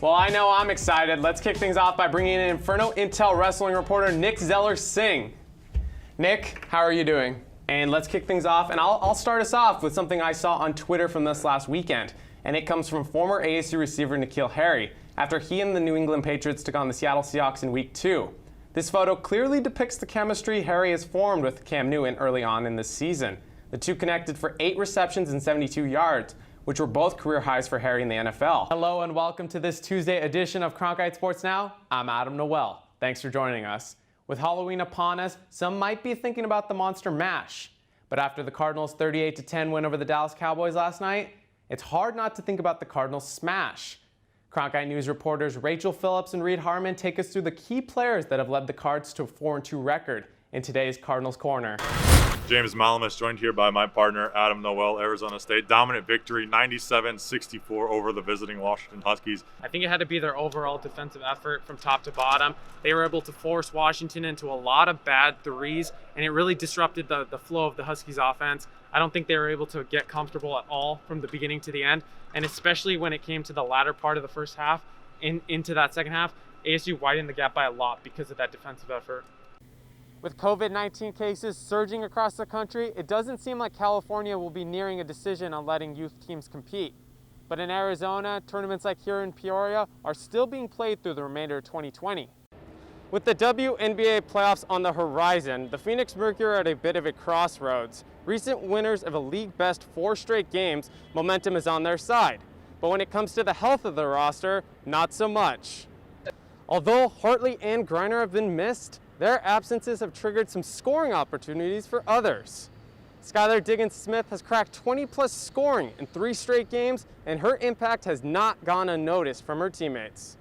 Well, I know I'm excited. Let's kick things off by bringing in Inferno Intel wrestling reporter Nick Zeller-Singh. Nick, how are you doing? And let's kick things off, and I'll start us off with something I saw on Twitter from this last weekend, and it comes from former ASU receiver N'Keal Harry after he and the New England Patriots took on the Seattle Seahawks in Week 2. This photo clearly depicts the chemistry Harry has formed with Cam Newton early on in this season. The two connected for 8 receptions and 72 yards, which were both career highs for Harry in the NFL. Hello and welcome to this Tuesday edition of Cronkite Sports Now. I'm Adam Noel. Thanks for joining us. With Halloween upon us, some might be thinking about the Monster Mash. But after the Cardinals' 38-10 win over the Dallas Cowboys last night, it's hard not to think about the Cardinals Smash. Cronkite News reporters Rachel Phillips and Reed Harmon take us through the key players that have led the Cards to a 4-2 record in today's Cardinals Corner. James Malamus, joined here by my partner, Adam Noel, Arizona State. Dominant victory, 97-64 over the visiting Washington Huskies. I think it had to be their overall defensive effort from top to bottom. They were able to force Washington into a lot of bad threes, and it really disrupted the flow of the Huskies offense. I don't think they were able to get comfortable at all from the beginning to the end, and especially when it came to the latter part of the first half, into that second half, ASU widened the gap by a lot because of that defensive effort. With COVID-19 cases surging across the country, it doesn't seem like California will be nearing a decision on letting youth teams compete. But in Arizona, tournaments like here in Peoria are still being played through the remainder of 2020. With the WNBA playoffs on the horizon, the Phoenix Mercury are at a bit of a crossroads. Recent winners of a league-best 4 straight games, momentum is on their side. But when it comes to the health of the roster, not so much. Although Hartley and Griner have been missed, their absences have triggered some scoring opportunities for others. Skylar Diggins-Smith has cracked 20-plus scoring in 3 straight games, and her impact has not gone unnoticed from her teammates.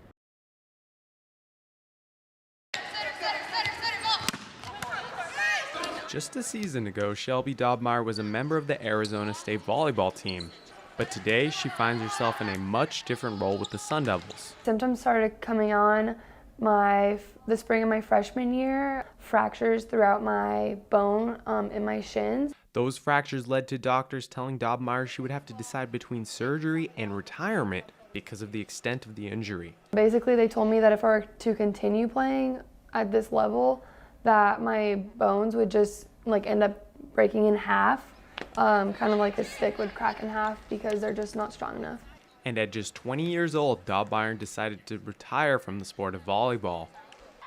Just a season ago, Shelby Dobmeyer was a member of the Arizona State volleyball team. But today, she finds herself in a much different role with the Sun Devils. Symptoms started coming on the spring of my freshman year, fractures throughout my bone in my shins. Those fractures led to doctors telling Dobmeyer she would have to decide between surgery and retirement because of the extent of the injury. Basically, they told me that if I were to continue playing at this level, that my bones would just end up breaking in half, kind of like a stick would crack in half because they're just not strong enough. And at just 20 years old, Dobmeyer decided to retire from the sport of volleyball.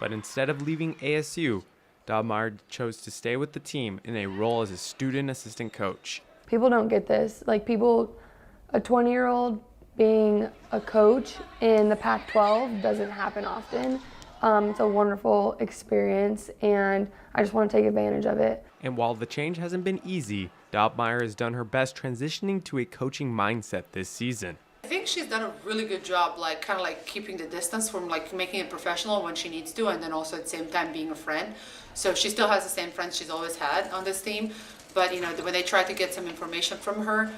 But instead of leaving ASU, Dobmeyer chose to stay with the team in a role as a student assistant coach. People don't get this. A 20-year-old being a coach in the Pac-12 doesn't happen often. It's a wonderful experience, and I just want to take advantage of it. And while the change hasn't been easy, Dobmeyer has done her best transitioning to a coaching mindset this season. I think she's done a really good job, kind of keeping the distance from making it professional when she needs to, and then also at the same time being a friend. So she still has the same friends she's always had on this team. But when they tried to get some information from her,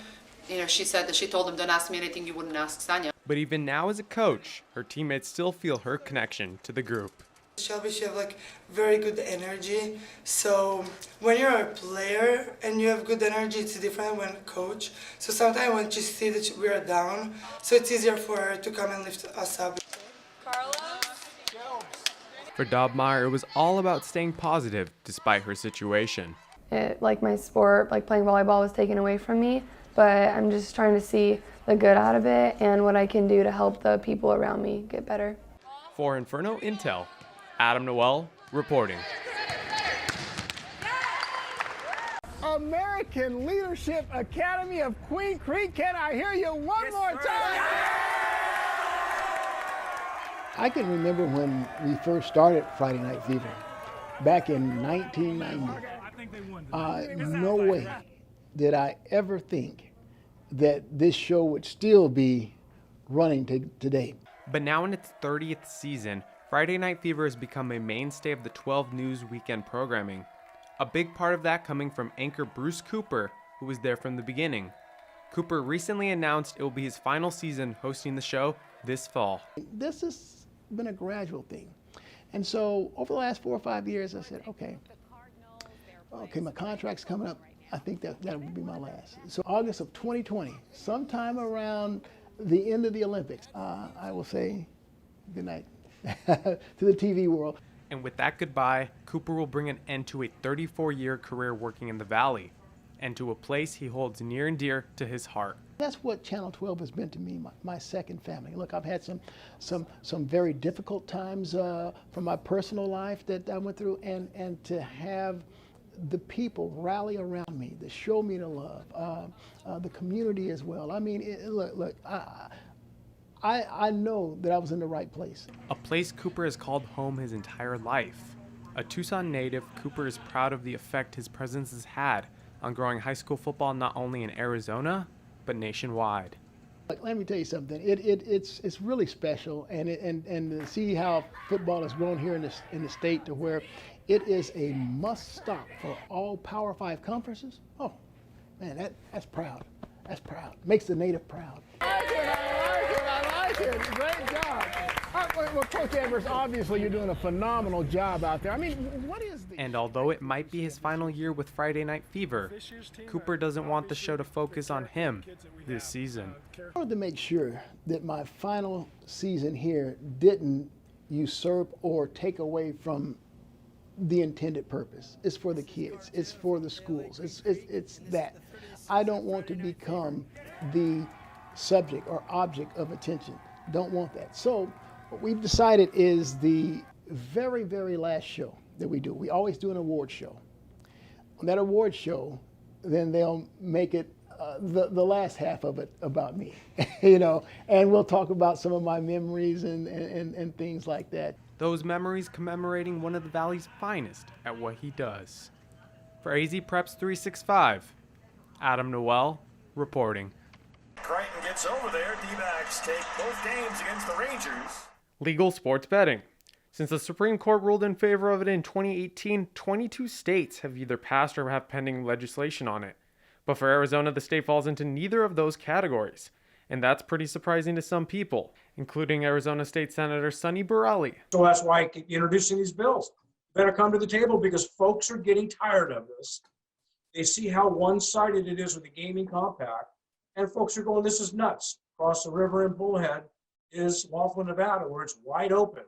she said that she told them, "Don't ask me anything you wouldn't ask Sanya." But even now as a coach, her teammates still feel her connection to the group. Shelby, she have very good energy. So when you're a player and you have good energy, it's different when a coach. So sometimes when she sees that we are down, so it's easier for her to come and lift us up. For Dobmeyer, it was all about staying positive despite her situation. My sport, playing volleyball, was taken away from me, but I'm just trying to see the good out of it and what I can do to help the people around me get better. For Inferno Intel, Adam Noel reporting. American Leadership Academy of Queen Creek, can I hear you one more time? I can remember when we first started Friday Night Fever back in 1990. No way did I ever think that this show would still be running today. But now in its 30th season, Friday Night Fever has become a mainstay of the 12 News weekend programming. A big part of that coming from anchor Bruce Cooper, who was there from the beginning. Cooper recently announced it will be his final season hosting the show this fall. This has been a gradual thing. And so over the last 4 or 5 years, I said, okay, my contract's coming up. I think that would be my last. So August of 2020, sometime around the end of the Olympics, I will say good night to the TV world. And with that goodbye, Cooper will bring an end to a 34-year career working in the Valley and to a place he holds near and dear to his heart. That's what Channel 12 has been to me, my second family. Look, I've had some very difficult times from my personal life that I went through, and to have the people rally around me, to show me the love, the community as well. I mean, look, I know that I was in the right place. A place Cooper has called home his entire life. A Tucson native, Cooper is proud of the effect his presence has had on growing high school football not only in Arizona, but nationwide. Let me tell you something. It's really special, and to see how football has grown here in the state to where it is a must stop for all Power 5 conferences. Oh, man, that's proud. That's proud. Makes the native proud. I like it. Great job. Well, Coach Evers, obviously you're doing a phenomenal job out there. I mean, what is the... And although it might be his final year with Friday Night Fever, Cooper doesn't want the show to focus on him this season. I wanted to make sure that my final season here didn't usurp or take away from the intended purpose. It's for the kids. It's for the schools. It's that. I don't want to become the subject or object of attention. Don't want that. So what we've decided is the very, very last show that we do. We always do an award show. On that award show, then they'll make it the last half of it about me, you know, and we'll talk about some of my memories and things like that. Those memories commemorating one of the Valley's finest at what he does. For AZ Preps 365, Adam Noel reporting. Crichton gets over there. D-backs take both games against the Rangers. Legal sports betting. Since the Supreme Court ruled in favor of it in 2018, 22 states have either passed or have pending legislation on it. But for Arizona, the state falls into neither of those categories. And that's pretty surprising to some people, including Arizona State Senator Sonny Borelli. So that's why I keep introducing these bills. Better come to the table because folks are getting tired of this. They see how one-sided it is with the gaming compact, and folks are going, this is nuts. Across the river in Bullhead is Laughlin, Nevada, where it's wide open.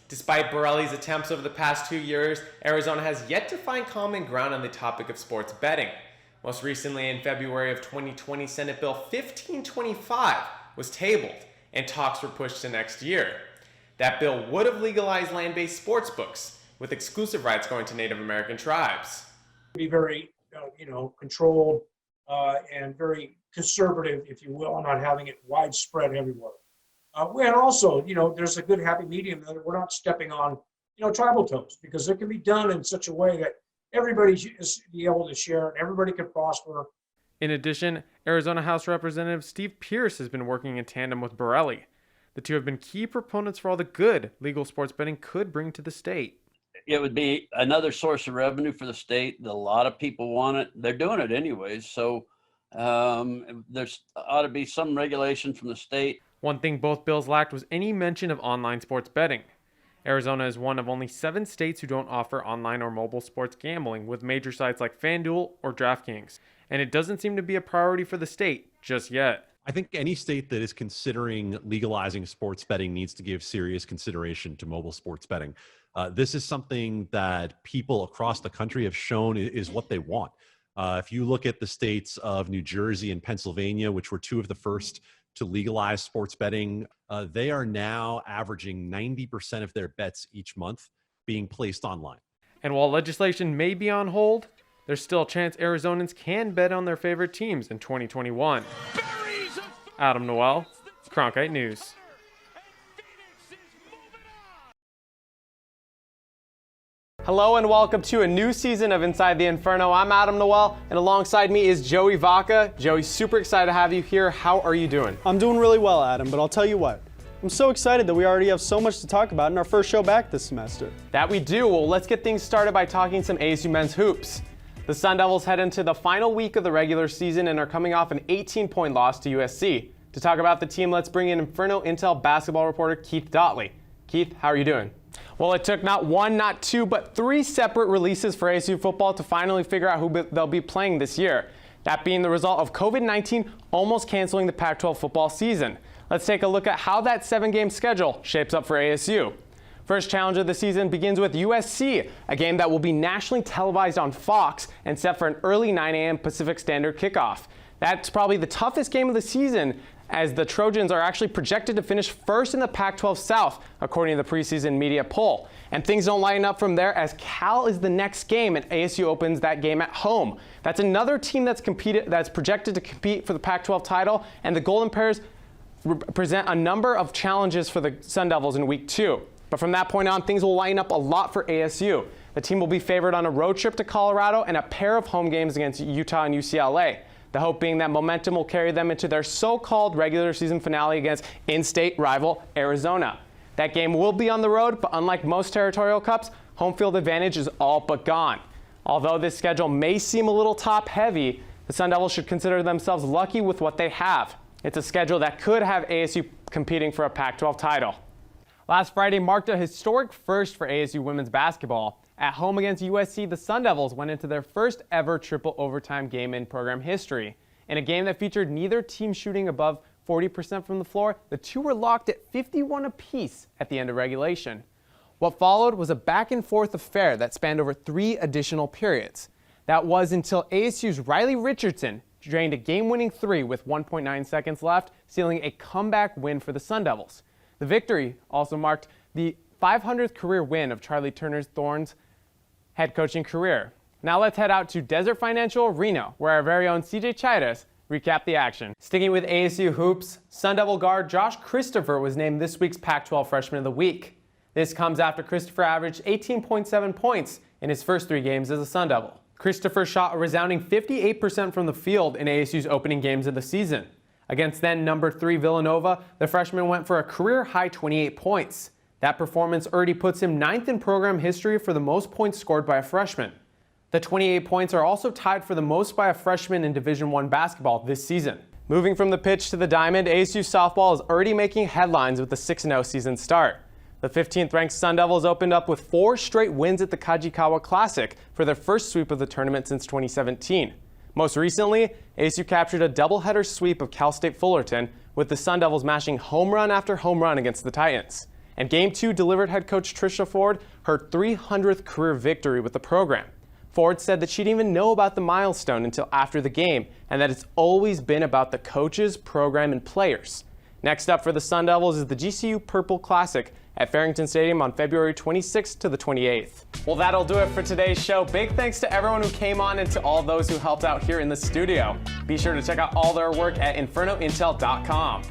Despite Borelli's attempts over the past 2 years, Arizona has yet to find common ground on the topic of sports betting. Most recently, in February of 2020, Senate Bill 1525 was tabled, and talks were pushed to next year. That bill would have legalized land-based sports books, with exclusive rights going to Native American tribes. Be very, controlled and very conservative, if you will, on not having it widespread everywhere. And also, there's a good happy medium that we're not stepping on, tribal toes, because it can be done in such a way that everybody should be able to share and everybody can prosper. In addition, Arizona House Representative Steve Pierce has been working in tandem with Borelli. The two have been key proponents for all the good legal sports betting could bring to the state. It would be another source of revenue for the state. A lot of people want it. They're doing it anyways. So there's ought to be some regulation from the state. One thing both bills lacked was any mention of online sports betting. Arizona is one of only 7 states who don't offer online or mobile sports gambling with major sites like FanDuel or DraftKings. And it doesn't seem to be a priority for the state just yet. I think any state that is considering legalizing sports betting needs to give serious consideration to mobile sports betting. This is something that people across the country have shown is what they want. If you look at the states of New Jersey and Pennsylvania, which were 2 of the first to legalize sports betting, they are now averaging 90% of their bets each month being placed online. And while legislation may be on hold, there's still a chance Arizonans can bet on their favorite teams in 2021. Adam Noel, Cronkite News. Hello and welcome to a new season of Inside the Inferno. I'm Adam Noel, and alongside me is Joey Vaca. Joey, super excited to have you here. How are you doing? I'm doing really well, Adam, but I'll tell you what. I'm so excited that we already have so much to talk about in our first show back this semester. That we do. Well, let's get things started by talking some ASU men's hoops. The Sun Devils head into the final week of the regular season and are coming off an 18-point loss to USC. To talk about the team, let's bring in Inferno Intel basketball reporter Keith Dotley. Keith, how are you doing? Well, it took not 1, not 2, but 3 separate releases for ASU football to finally figure out who they'll be playing this year. That being the result of COVID-19 almost canceling the Pac-12 football season. Let's take a look at how that 7-game schedule shapes up for ASU. First challenge of the season begins with USC, a game that will be nationally televised on Fox and set for an early 9 a.m. Pacific Standard kickoff. That's probably the toughest game of the season, as the Trojans are actually projected to finish first in the Pac-12 South, according to the preseason media poll. And things don't line up from there, as Cal is the next game, and ASU opens that game at home. That's another team that's projected to compete for the Pac-12 title, and the Golden Bears present a number of challenges for the Sun Devils in week 2. But from that point on, things will line up a lot for ASU. The team will be favored on a road trip to Colorado and a pair of home games against Utah and UCLA. The hope being that momentum will carry them into their so-called regular season finale against in-state rival Arizona. That game will be on the road, but unlike most territorial cups, home field advantage is all but gone. Although this schedule may seem a little top-heavy, the Sun Devils should consider themselves lucky with what they have. It's a schedule that could have ASU competing for a Pac-12 title. Last Friday marked a historic first for ASU women's basketball. At home against USC, the Sun Devils went into their first ever triple overtime game in program history. In a game that featured neither team shooting above 40% from the floor, the two were locked at 51 apiece at the end of regulation. What followed was a back-and-forth affair that spanned over 3 additional periods. That was until ASU's Riley Richardson drained a game-winning 3 with 1.9 seconds left, sealing a comeback win for the Sun Devils. The victory also marked the 500th career win of Charlie Turner-Thorne's head coaching career. Now let's head out to Desert Financial Reno, where our very own CJ Chidas recap the action. Sticking with ASU hoops, Sun Devil guard Josh Christopher was named this week's Pac-12 Freshman of the Week. This comes after Christopher averaged 18.7 points in his first 3 games as a Sun Devil. Christopher shot a resounding 58% from the field in ASU's opening games of the season. Against then number 3 Villanova, the freshman went for a career-high 28 points. That performance already puts him 9th in program history for the most points scored by a freshman. The 28 points are also tied for the most by a freshman in Division I basketball this season. Moving from the pitch to the diamond, ASU softball is already making headlines with the 6-0 season start. The 15th-ranked Sun Devils opened up with 4 straight wins at the Kajikawa Classic for their first sweep of the tournament since 2017. Most recently, ASU captured a doubleheader sweep of Cal State Fullerton, with the Sun Devils mashing home run after home run against the Titans. And Game 2 delivered head coach Tricia Ford her 300th career victory with the program. Ford said that she didn't even know about the milestone until after the game, and that it's always been about the coaches, program, and players. Next up for the Sun Devils is the GCU Purple Classic at Farrington Stadium on February 26th to the 28th. Well, that'll do it for today's show. Big thanks to everyone who came on and to all those who helped out here in the studio. Be sure to check out all their work at infernointel.com.